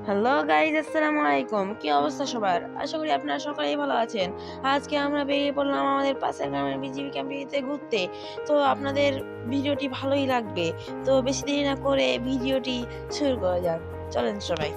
Hello guys, আসসালামু আলাইকুম। কি অবস্থা সবার? আশা করি আপনারা সকলেই ভালো আছেন। আজকে আমরা বেরিয়ে পড়লাম আমাদের পাশের গ্রামের বিজিবি ক্যাম্পটিতে ঘুরতে। তো আপনাদের ভিডিওটি ভালোই লাগবে। তো বেশি দেরি না করে ভিডিওটি শুরু করা যাক। চলেন সবাই।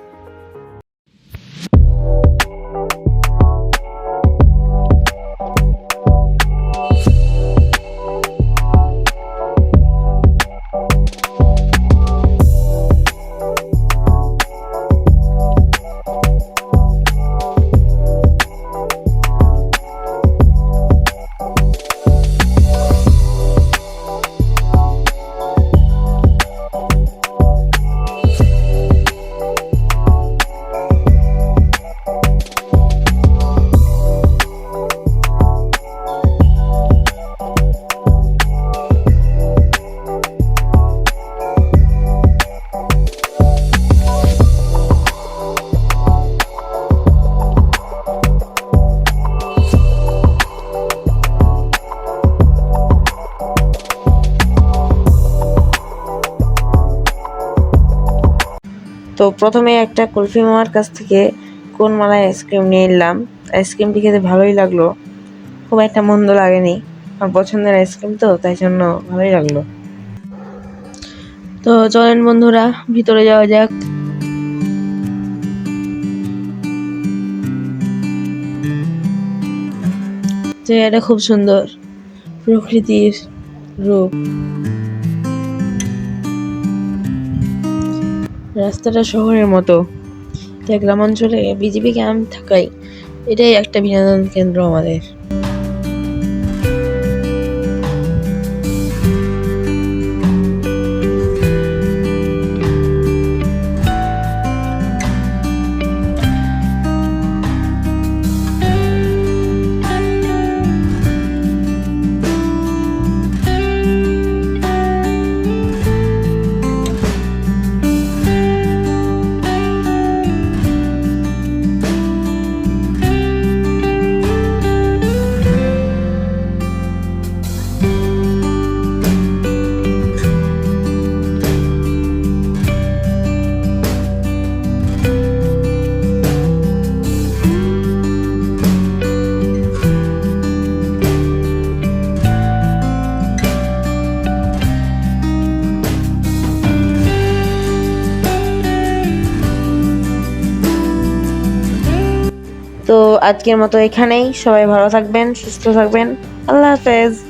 তো প্রথমে একটা কুলফি মামার কাছ থেকে কোন মালাই আইসক্রিম নিয়ে নিলাম। আইসক্রিমটি খেতে ভালোই লাগলো, খুব একটা মন্দ লাগেনি। আমার পছন্দের আইসক্রিম তো, তাই জন্য ভালোই লাগলো। তো চলেন বন্ধুরা, ভিতরে যাওয়া যাক। জায়গাটা খুব সুন্দর, প্রকৃতির রূপ। রাস্তাটা শহরের মতো, তাই গ্রামাঞ্চলে বিজিবি ক্যাম্প থাকায় এটাই একটা বিনোদন কেন্দ্র আমাদের। তো আজকের মতো এখানেই। সবাই ভালো থাকবেন, সুস্থ থাকবেন। আল্লাহ হাফেজ।